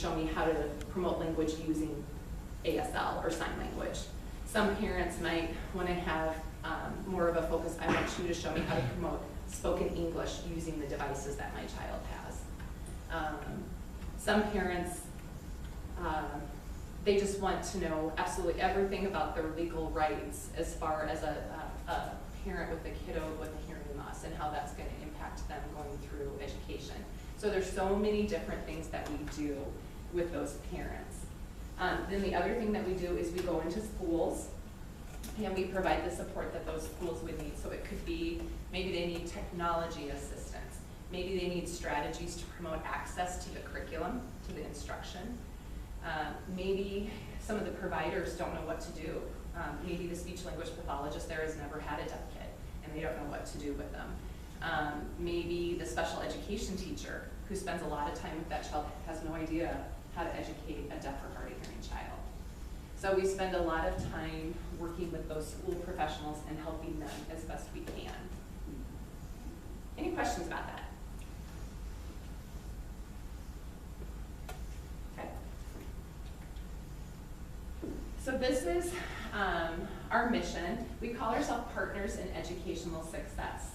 show me how to promote language using ASL or sign language. Some parents might want to have more of a focus. I want you to show me how to promote spoken English using the devices that my child has. Some parents, they just want to know absolutely everything about their legal rights as far as a parent with a kiddo with a hearing loss and how that's going to impact them going through education. So there's so many different things that we do with those parents. Then the other thing that we do is we go into schools and we provide the support that those schools would need. So it could be maybe they need technology assistance. Maybe they need strategies to promote access to the curriculum, to the instruction. Maybe some of the providers don't know what to do. Maybe the speech language pathologist there has never had a deaf kid and they don't know what to do with them. Maybe the special education teacher who spends a lot of time with that child has no idea how to educate a deaf or hard of hearing child. So we spend a lot of time working with those school professionals and helping them as best we can. Any questions about that? Okay. So this is our mission. We call ourselves Partners in Educational Success.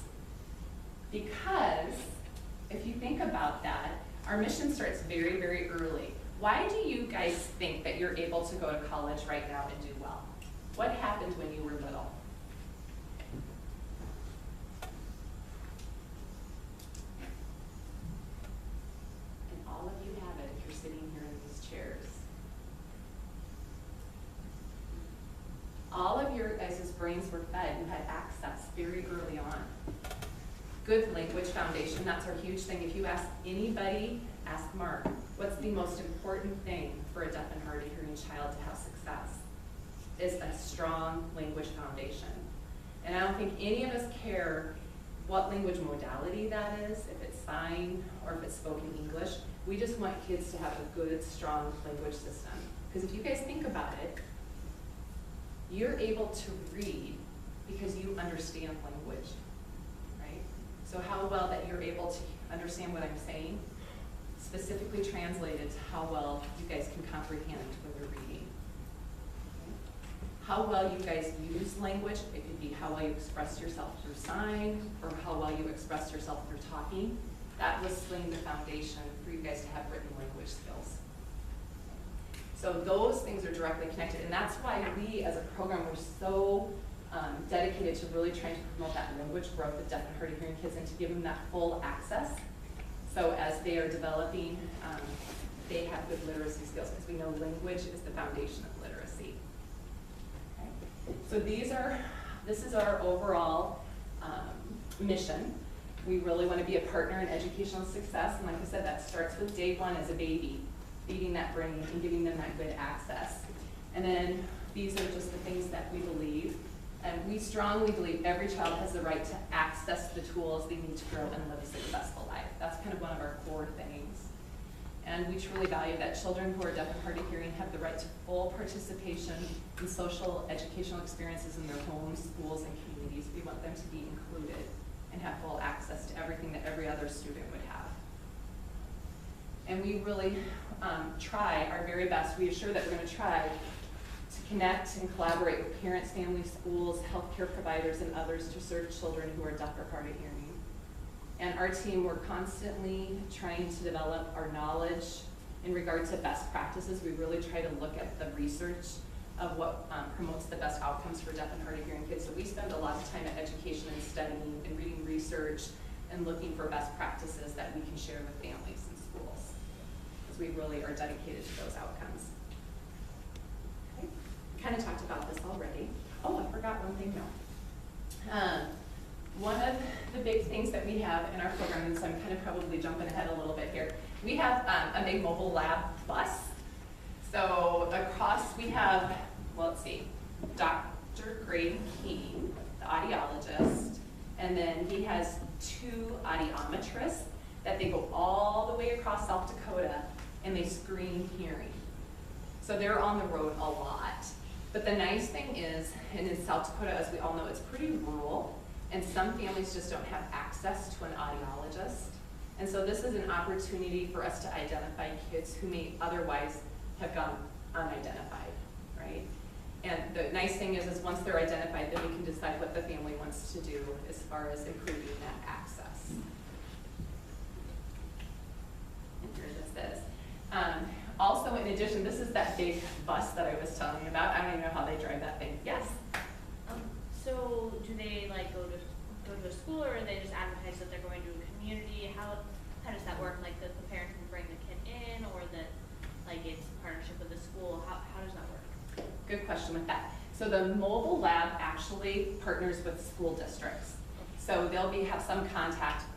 Because if you think about that, our mission starts very, very early. Why do you guys think that you're able to go to college right now and do well? What happened when you were little? And all of you have it if you're sitting here in these chairs. All of your guys' brains were fed. You had access very early on. Good language foundation, that's our huge thing. If you ask anybody, ask Mark, what's the most important thing for a deaf and hard of hearing child to have success? Is a strong language foundation. And I don't think any of us care what language modality that is, if it's sign or if it's spoken English. We just want kids to have a good, strong language system. Because if you guys think about it, you're able to read because you understand language. So how well that you're able to understand what I'm saying, specifically translated to how well you guys can comprehend when you're reading. How well you guys use language, it could be how well you express yourself through sign, or how well you express yourself through talking. That was laying the foundation for you guys to have written language skills. So those things are directly connected, and that's why we as a program were so dedicated to really trying to promote that language growth with deaf and hard of hearing kids and to give them that full access. So as they are developing, they have good literacy skills because we know language is the foundation of literacy. Okay. So this is our overall mission. We really want to be a partner in educational success, and like I said, that starts with day one as a baby, feeding that brain and giving them that good access. And then these are just the things that we believe. And we strongly believe every child has the right to access the tools they need to grow and live a successful life. That's kind of one of our core things. And we truly value that children who are deaf and hard of hearing have the right to full participation in social educational experiences in their homes, schools, and communities. We want them to be included and have full access to everything that every other student would have. And we really try our very best. We assure that we're going to try to connect and collaborate with parents, families, schools, healthcare providers, and others to serve children who are deaf or hard of hearing. And our team, we're constantly trying to develop our knowledge in regard to best practices. We really try to look at the research of what promotes the best outcomes for deaf and hard of hearing kids. So we spend a lot of time at education and studying and reading research and looking for best practices that we can share with families and schools, because we really are dedicated to those outcomes. Kind of talked about this already. Oh, I forgot one thing now. One of the big things that we have in our program, and so I'm kind of probably jumping ahead a little bit here, we have a big mobile lab bus. So across we have, well, let's see, Dr. Greg Keene, the audiologist, and then he has 2 audiometrists that they go all the way across South Dakota and they screen hearing. So they're on the road a lot. But the nice thing is, and in South Dakota, as we all know, it's pretty rural, and some families just don't have access to an audiologist. And so this is an opportunity for us to identify kids who may otherwise have gone unidentified, right? And the nice thing is once they're identified, then we can decide what the family wants to do as far as improving that access. And here this is. Also, in addition, this is that big bus that I was telling you about. I don't even know how they drive that thing. Yes? So do they like go to a school, or they just advertise that they're going to a community? How does that work? Like the parent can bring the kid in, or that like it's a partnership with the school? How does that work? Good question with that. So the mobile lab actually partners with school districts. So they'll have some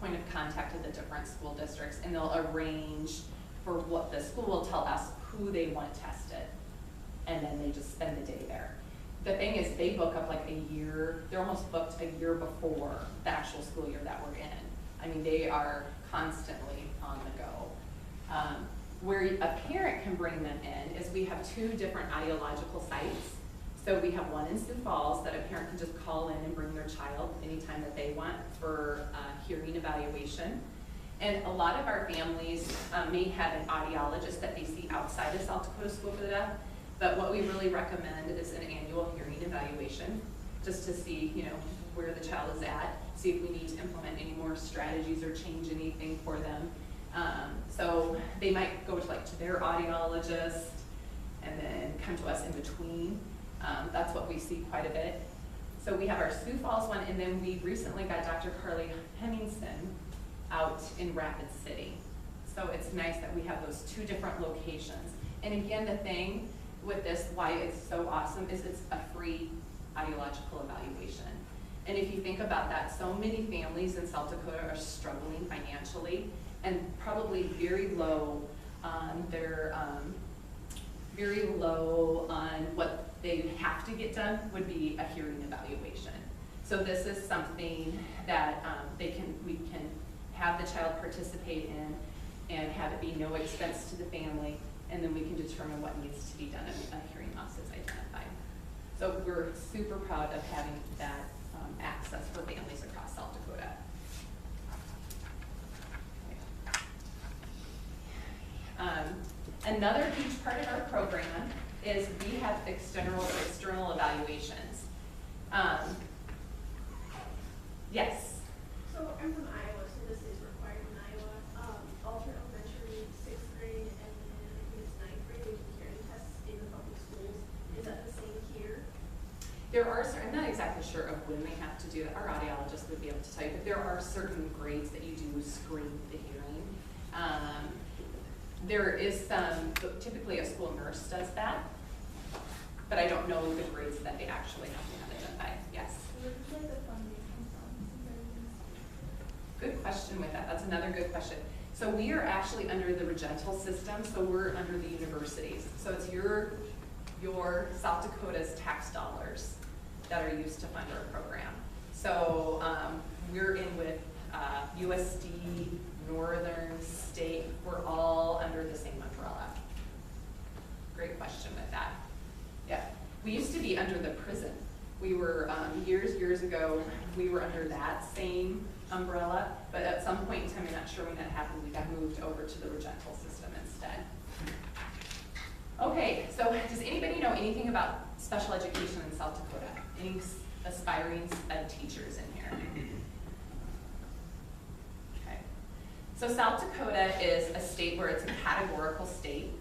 point of contact with the different school districts, and they'll arrange for what the school will tell us who they want tested. And then they just spend the day there. The thing is, they book up like a year, they're almost booked a year before the actual school year that we're in. I mean, they are constantly on the go. Where a parent can bring them in is we have 2 different audiological sites. So we have one in Sioux Falls that a parent can just call in and bring their child anytime that they want for hearing evaluation. And a lot of our families may have an audiologist that they see outside of South Dakota School for the Deaf, but what we really recommend is an annual hearing evaluation, just to see, where the child is at, see if we need to implement any more strategies or change anything for them. So they might go to their audiologist and then come to us in between. That's what we see quite a bit. So we have our Sioux Falls one, and then we recently got Dr. Carly Hemmingson out in Rapid City. So it's nice that we have those 2 different locations. And again, the thing with this, why it's so awesome, is it's a free audiological evaluation. And if you think about that, so many families in South Dakota are struggling financially and probably very low on their, what they have to get done would be a hearing evaluation. So this is something that we can have the child participate in and have it be no expense to the family, and then we can determine what needs to be done if a hearing loss is identified. So we're super proud of having that access for families across South Dakota. Another huge part of our program is we have external evaluations. Yes? So I'm from Iowa, so this is required in Iowa. Alter elementary, 6th grade, and then I think it's 9th grade, we do hearing tests in the public schools. Is that the same here? There are certain, I'm not exactly sure of when they have to do that. Our audiologist would be able to tell you, but there are certain grades that you do screen the hearing. There is typically a school nurse does that, but I don't know the grades that they actually have to have identified. Yes? Where does the funding come from? Good question with that. That's another good question. So we are actually under the Regental system, so we're under the universities. So it's your South Dakota's tax dollars that are used to fund our program. So we're in with USD, Northern State, we're all under the same umbrella. Great question with that. Yeah, we used to be under the prison. We were, years ago, we were under that same umbrella, but at some point in time, I'm not sure when that happened, we got moved over to the Regental system instead. Okay, so does anybody know anything about special education in South Dakota? Any aspiring SPED teachers in here? Okay. So South Dakota is a state where it's a categorical state,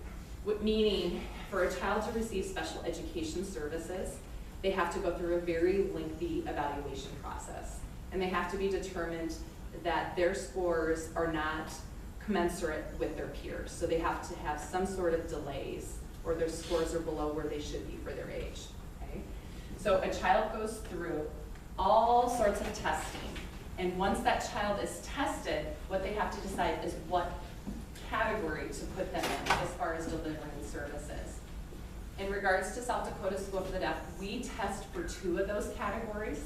meaning for a child to receive special education services, they have to go through a very lengthy evaluation process. And they have to be determined that their scores are not commensurate with their peers. So they have to have some sort of delays, or their scores are below where they should be for their age. Okay? So a child goes through all sorts of testing. And once that child is tested, what they have to decide is what category to put them in as far as delivering services. In regards to South Dakota School for the Deaf, we test for 2 of those categories,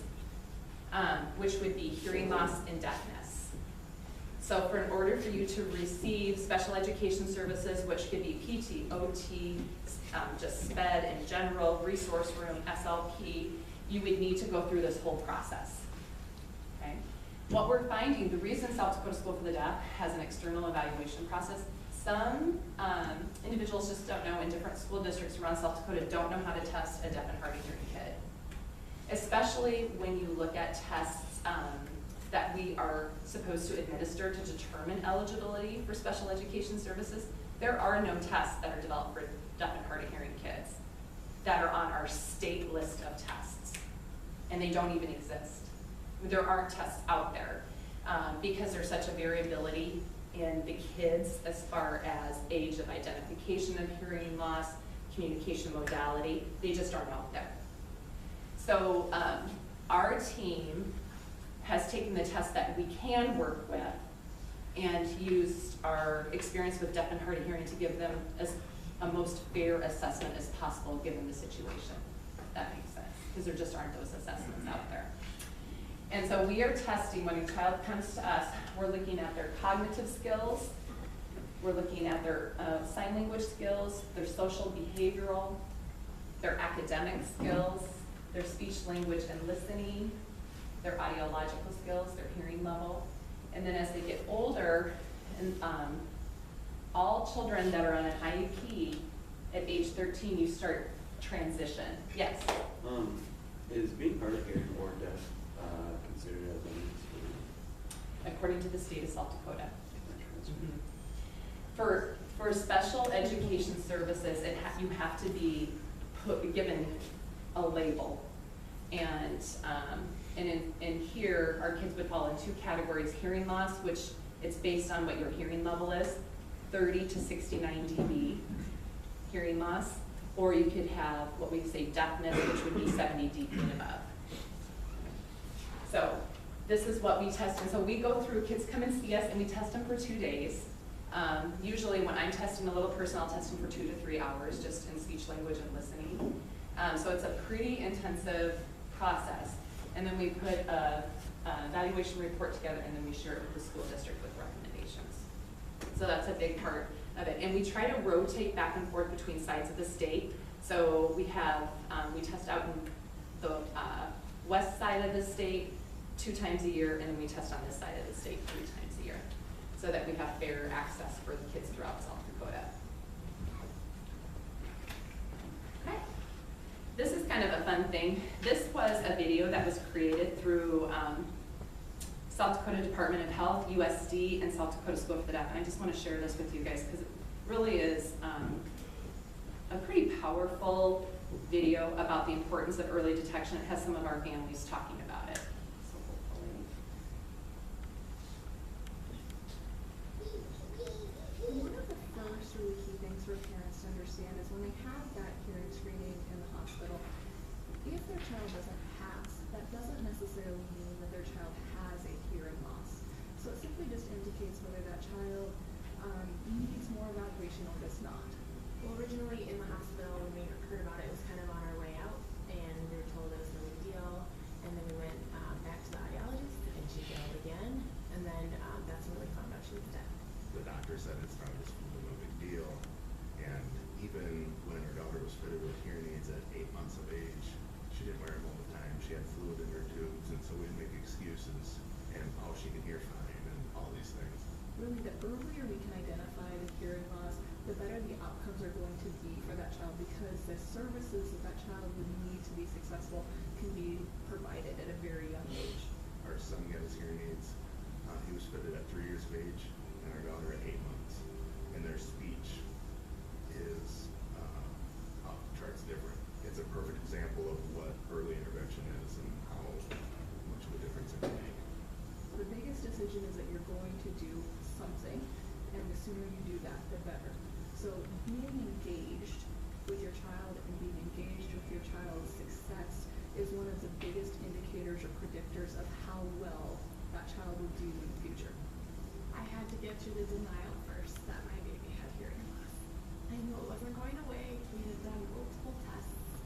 which would be hearing loss and deafness. So in order for you to receive special education services, which could be PT, OT, just SPED in general, resource room, SLP, you would need to go through this whole process. Okay? what we're finding, the reason South Dakota School for the Deaf has an external evaluation process, some individuals just don't know in different school districts around South Dakota don't know how to test a deaf and hard of hearing kid. Especially when you look at tests that we are supposed to administer to determine eligibility for special education services. There are no tests that are developed for deaf and hard of hearing kids that are on our state list of tests, and they don't even exist. There aren't tests out there because there's such a variability in the kids as far as age of identification of hearing loss, communication modality. They just aren't out there. So our team has taken the tests that we can work with and used our experience with deaf and hard of hearing to give them a most fair assessment as possible given the situation. If that makes sense, because there just aren't those assessments out there. And so we are testing, when a child comes to us, we're looking at their cognitive skills, we're looking at their sign language skills, their social behavioral, their academic skills, their speech, language, and listening, their audiological skills, their hearing level. And then as they get older, and all children that are on an IEP at age 13, you start transition. Yes? Is being hard of hearing or deaf considered as a disability? According to the state of South Dakota. For special education services, you have to be given a label. And in here, our kids would fall in two categories: hearing loss, which it's based on what your hearing level is, 30 to 69 dB hearing loss, or you could have what we say deafness, which would be 70 dB and above. So this is what we test, and so we go through, kids come and see us and we test them for 2 days. Usually when I'm testing a little person, I'll test them for 2 to 3 hours just in speech, language, and listening. So it's a pretty intensive process. And then we put an evaluation report together, and then we share it with the school district with recommendations. So that's a big part of it. And we try to rotate back and forth between sides of the state. So we have, we test out in the west side of the state 2 times a year, and then we test on this side of the state 3 times a year, so that we have fair access for the kids throughout South Dakota. Okay. This is kind of a fun thing. This was a video that was created through South Dakota Department of Health, USD, and South Dakota School for the Deaf. And I just want to share this with you guys because it really is a pretty powerful video about the importance of early detection. It has some of our families talking about it. So hopefully. One of the first really key things for parents to understand is when they have that hearing screening in the hospital, if their child doesn't pass, that doesn't necessarily mean that their child has a hearing loss. So it simply just indicates whether that child needs more evaluation or does not. Well, originally in the hospital, when we heard about it, it was kind of on our way out, and we were told it was no big deal. And then we went back to the audiologist, and she failed again. And then that's when we found out she was deaf. The doctor said it's not just no big deal. And even when her daughter was fitted with hearing aids at 8 months of age, she didn't wear them all the time. She had fluid in her tubes, and so we'd make excuses. And oh, she can hear fine, and all these things. Really, the earlier we can identify the hearing loss, the better the outcomes are going to be for that child, because the services that that child would need to be successful can be provided at a very young age. Our son got his hearing aids. He was fitted at 3 years of age, and our daughter at 8 months. And their speech is off the charts different. It's a perfect example of what early intervention is and how much of a difference it can make. The biggest decision is that you're going to do something, and the sooner you do that, the better. So being engaged with your child and being engaged with your child's success is one of the biggest indicators or predictors of how well that child will do in the future. I had to get through the denial first that my baby had hearing loss. I knew it wasn't going away. We had done multiple tests.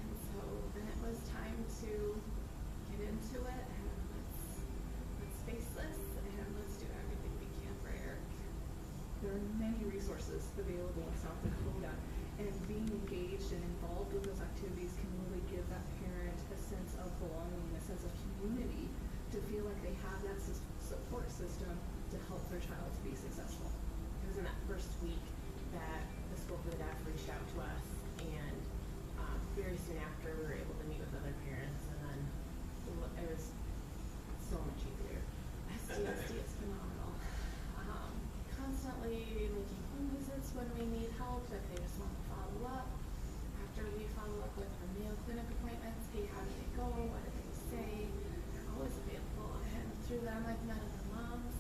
And so then it was time to get into it and let's face this and let's do everything we can for Eric. There are many resources available in South Dakota, and being engaged and involved with those activities can really give that parent a sense of belonging, a sense of community to feel like they have that support system to help their child to be successful. It was in that first week that the school for the deaf reached out to us, and very soon after we were able to meet with other parents, and then it was so much easier. SDSD is phenomenal. Constantly making home visits when we need help, if they just want to follow up. After we follow up with our Mayo Clinic appointments, hey, how did they go? What did they say? They're always available. And through them, I've met other moms.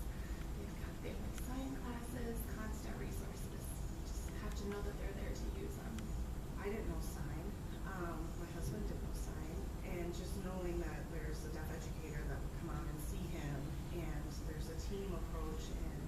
They've got family sign classes, constant resources. Just have to know that they're there to use them. I didn't know sign. My husband didn't know sign. And just knowing that there's a deaf educator that would come out and see him, and there's a team approach, and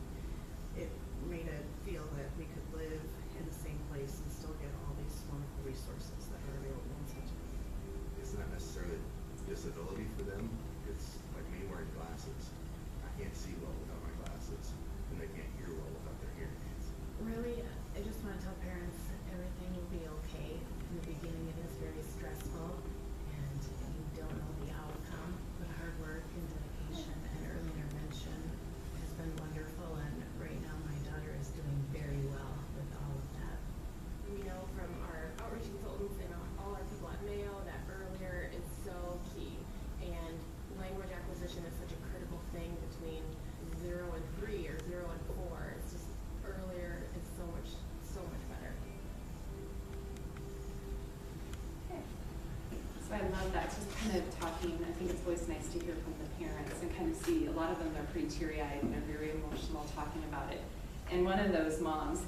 it made it feel that we could live in the same place and still get all these wonderful resources that are available in such a community. It's not necessarily disability for them. It's like me wearing glasses. I can't see well without my glasses, and they can't hear well without their hearing aids. Really, I just want to tell parents everything will be okay. In the beginning, it is very stressful, and you don't know the outcome, but hard work and dedication and early intervention has been wonderful, and right now my daughter is doing very well with all of that. We know from our outreach consultants and all our people at Mayo that earlier is so key, and language acquisition is such a critical thing between 0 and 3 or 0 and 4. It's just earlier is so much better. Okay. So I love that, just kind of talking, I think it's always nice to hear from the parents and kind of see, a lot of them are pretty teary-eyed and they're very emotional talking about it. And one of those moms,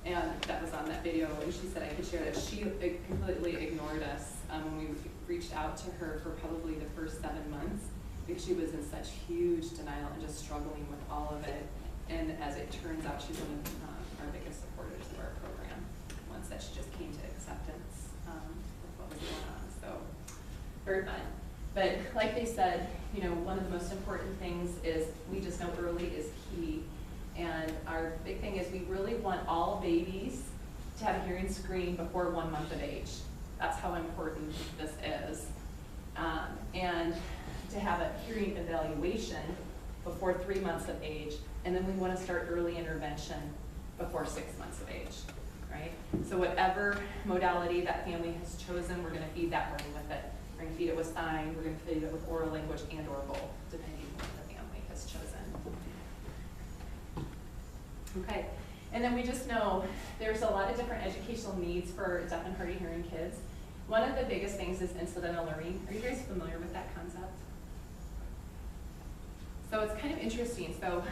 and that was on that video, and she said I could share that she completely ignored us when we reached out to her for probably the first 7 months, because she was in such huge denial and just struggling with all of it. And as it turns out, she's one of our biggest supporters of our program, once that she just came to acceptance with what was going on. So very fun. But like they said, you know, one of the most important things is we just know early is key. And our big thing is we really want all babies to have a hearing screen before 1 month of age. That's how important this is. And to have a hearing evaluation before 3 months of age, and then we want to start early intervention before 6 months of age, right? So whatever modality that family has chosen, we're going to feed that brain with it. We're going to feed it with sign, we're going to feed it with oral language and or both, depending on what the family has chosen. Okay, and then we just know there's a lot of different educational needs for deaf and hard of hearing kids. One of the biggest things is incidental learning. Are you guys familiar with that concept? So it's kind of interesting. So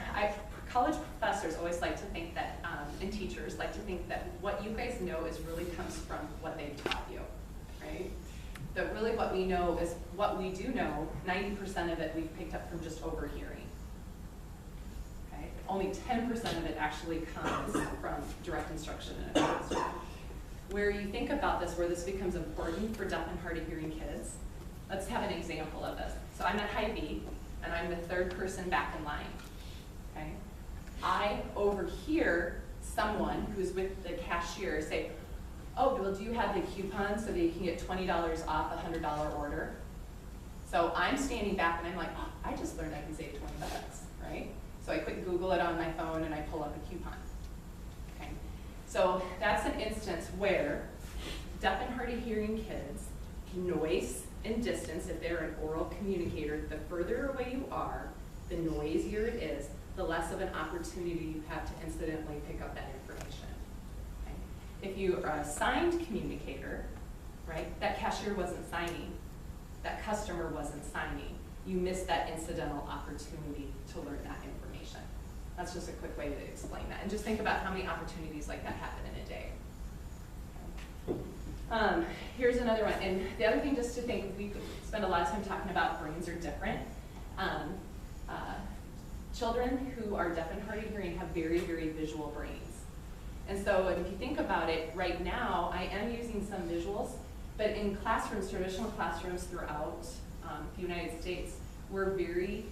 college professors always like to think that, and teachers like to think that what you guys know is really comes from what they've taught you, right? But really what we know is what we do know, 90% of it we've picked up from just overhearing. Okay? Only 10% of it actually comes from direct instruction in a classroom. Where you think about this, where this becomes important for deaf and hard of hearing kids, let's have an example of this. So I'm at High B, and I'm the third person back in line, okay? I overhear someone who's with the cashier say, oh, well, do you have the coupon so that you can get $20 off a $100 order? So I'm standing back and I'm like, oh, I just learned I can save 20 bucks, right? So I quick Google it on my phone and I pull up a coupon, okay? So that's an instance where deaf and hard of hearing kids, noise and distance, if they're an oral communicator, the further away you are, the noisier it is, the less of an opportunity you have to incidentally pick up that information. Okay? If you are a signed communicator, right, that cashier wasn't signing, that customer wasn't signing, you missed that incidental opportunity to learn that information. That's just a quick way to explain that. And just think about how many opportunities like that happen in a day. Here's another one, and the other thing just to think, we spend a lot of time talking about brains are different. Children who are deaf and hard of hearing have very, very visual brains. And so if you think about it, right now, I am using some visuals, but in classrooms, traditional classrooms throughout the United States, we're very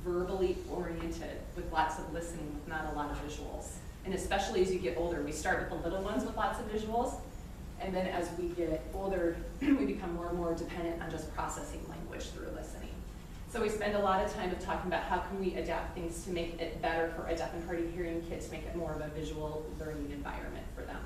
verbally oriented with lots of listening, with not a lot of visuals. And especially as you get older, we start with the little ones with lots of visuals, and then as we get older, we become more and more dependent on just processing language through listening. So we spend a lot of time of talking about how can we adapt things to make it better for a deaf and hard of hearing kid, to make it more of a visual learning environment for them.